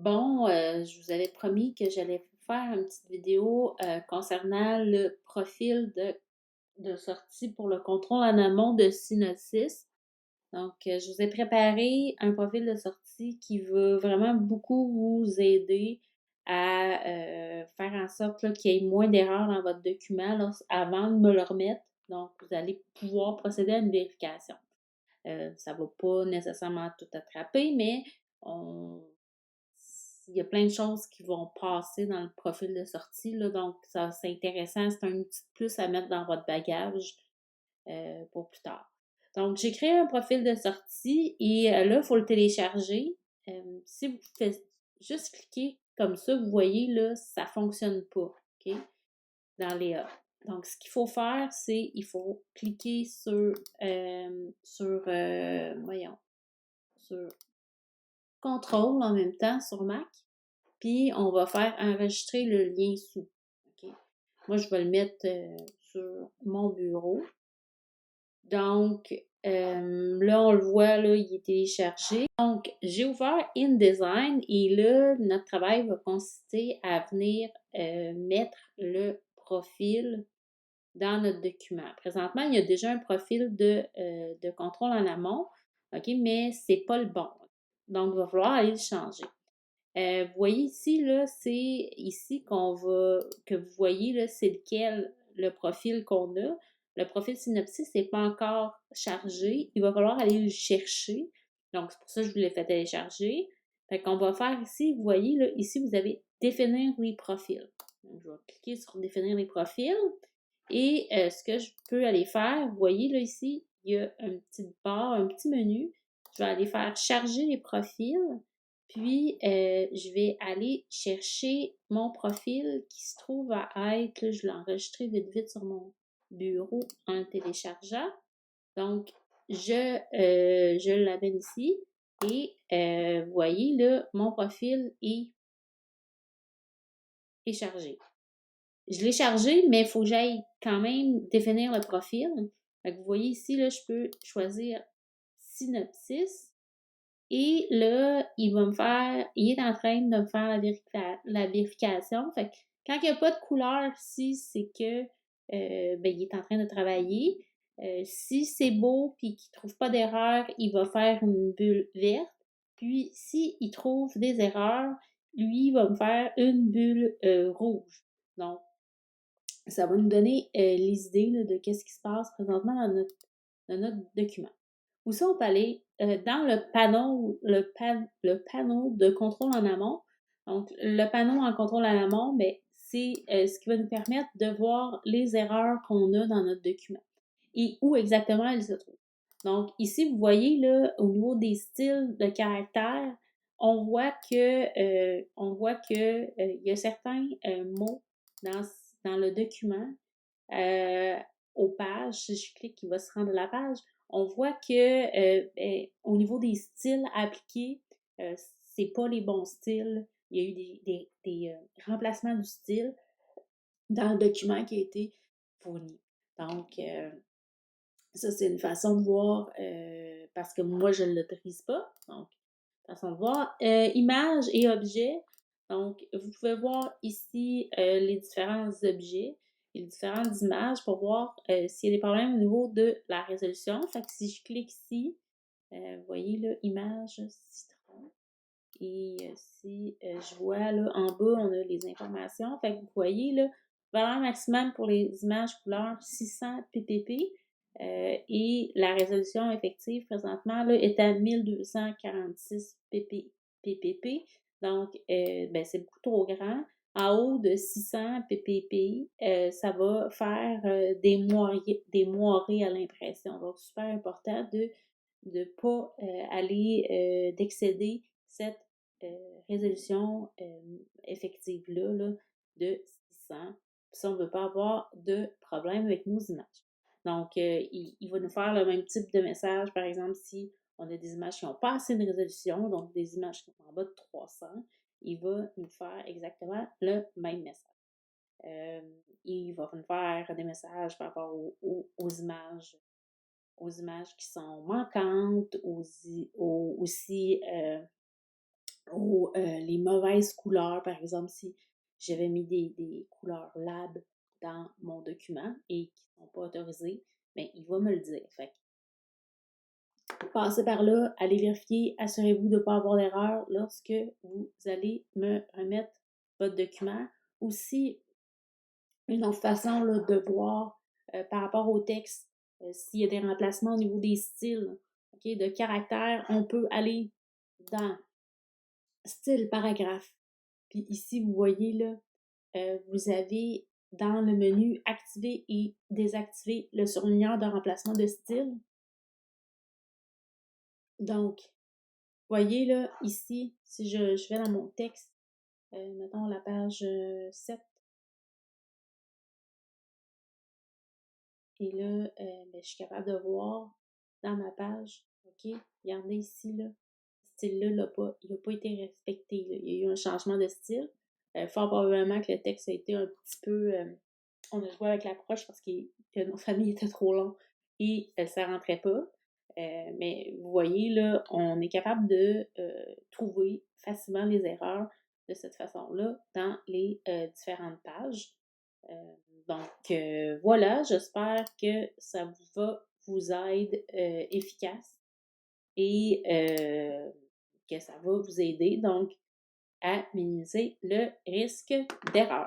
Bon, je vous avais promis que j'allais faire une petite vidéo concernant le profil de sortie pour le contrôle en amont de Synosis. Donc, je vous ai préparé un profil de sortie qui va vraiment beaucoup vous aider à faire en sorte là, qu'il y ait moins d'erreurs dans votre document avant de me le remettre. Donc, vous allez pouvoir procéder à une vérification. Ça ne va pas nécessairement tout attraper, mais on il y a plein de choses qui vont passer dans le profil de sortie, là, donc ça, c'est intéressant, c'est un petit plus à mettre dans votre bagage pour plus tard. Donc, j'ai créé un profil de sortie et là, il faut le télécharger. Si vous faites juste cliquer comme ça, vous voyez, là, ça ne fonctionne pas, OK? Dans les Donc, ce qu'il faut faire, c'est il faut cliquer voyons, sur contrôle en même temps sur Mac. Puis, on va faire enregistrer le lien sous. OK? Moi, je vais le mettre sur mon bureau. Donc, là, on le voit, là, il est téléchargé. Donc, j'ai ouvert InDesign et là, notre travail va consister à venir mettre le profil dans notre document. Présentement, il y a déjà un profil de contrôle en amont, OK, mais c'est pas le bon. Donc, il va falloir aller le changer. Vous voyez ici, là, c'est ici que vous voyez, là, c'est lequel, le profil qu'on a. Le profil synopsis n'est pas encore chargé. Il va falloir aller le chercher. Donc, c'est pour ça que je vous l'ai fait télécharger. Fait qu'on va faire ici, vous voyez, là, ici, vous avez définir les profils. Donc, je vais cliquer sur définir les profils. Et ce que je peux aller faire, vous voyez, là, ici, il y a une petite barre, un petit menu. Je vais aller faire charger les profils. Puis, je vais aller chercher mon profil qui se trouve à être, là, je l'ai enregistré vite vite sur mon bureau en le téléchargeant. Donc, je l'amène ici et vous voyez, là, mon profil est chargé. Je l'ai chargé, mais il faut que j'aille quand même définir le profil. Fait que vous voyez ici, là, je peux choisir synopsis. Et là, il est en train de me faire la vérification. Fait que quand il n'y a pas de couleur ici, c'est que il est en train de travailler. Si c'est beau et qu'il ne trouve pas d'erreur, il va faire une bulle verte. Puis, s'il trouve des erreurs, lui, il va me faire une bulle rouge. Donc, ça va nous donner les idées là, de qu'est-ce qui se passe présentement dans notre document. Aussi, on peut aller dans le panneau de contrôle en amont. Donc, le panneau en contrôle en amont, mais c'est ce qui va nous permettre de voir les erreurs qu'on a dans notre document et où exactement elles se trouvent. Donc, ici, vous voyez, là, au niveau des styles de caractères, on voit que il y a certains mots dans, dans le document euh, aux pages. Si je clique, il va se rendre à la page. On voit que au niveau des styles appliqués, c'est pas les bons styles. Il y a eu des remplacements du style dans le document qui a été fourni. Donc, ça, c'est une façon de voir, parce que moi, je ne l'autorise pas. Donc, façon de voir. Images et objets. Donc, vous pouvez voir ici les différents objets et les différentes images pour voir s'il y a des problèmes au niveau de la résolution. Fait que si je clique ici, vous voyez là, image citron. Et si je vois là en bas, on a les informations. Fait que vous voyez là, valeur maximum pour les images couleurs 600 ppp. Et la résolution effective présentement là, est à 1246 ppp. Donc, c'est beaucoup trop grand. En haut de 600 pppi, ça va faire des moirés à l'impression. Donc, super important de ne pas d'excéder cette résolution effective-là là, de 600 si on ne veut pas avoir de problème avec nos images. Donc, il va nous faire le même type de message, par exemple, si on a des images qui n'ont pas assez de résolution, donc des images qui sont en bas de 300, il va nous faire exactement le même message. Euh, il va nous faire des messages par rapport aux images qui sont manquantes, aussi les mauvaises couleurs, par exemple, si j'avais mis des couleurs lab dans mon document et qui ne sont pas autorisées, bien, il va me le dire. Fait que passez par là, allez vérifier, assurez-vous de ne pas avoir d'erreur lorsque vous allez me remettre votre document. Aussi, une autre façon là, de voir par rapport au texte, s'il y a des remplacements au niveau des styles, okay, de caractères, on peut aller dans style paragraphe. Puis ici, vous voyez là, vous avez dans le menu activer et désactiver le surligneur de remplacement de style. Donc, voyez là, ici, si je vais dans mon texte, mettons la page 7, et là, ben, je suis capable de voir dans ma page, OK, regardez ici, là, ce style-là, il n'a pas été respecté. Là. Il y a eu un changement de style. Fort probablement que le texte a été un petit peu... on a joué avec l'approche parce que le nom de famille était trop long et ça ne rentrait pas. Mais vous voyez, là, on est capable de trouver facilement les erreurs de cette façon-là dans les différentes pages. Donc, voilà, j'espère que ça vous aide efficace et que ça va vous aider donc à minimiser le risque d'erreur.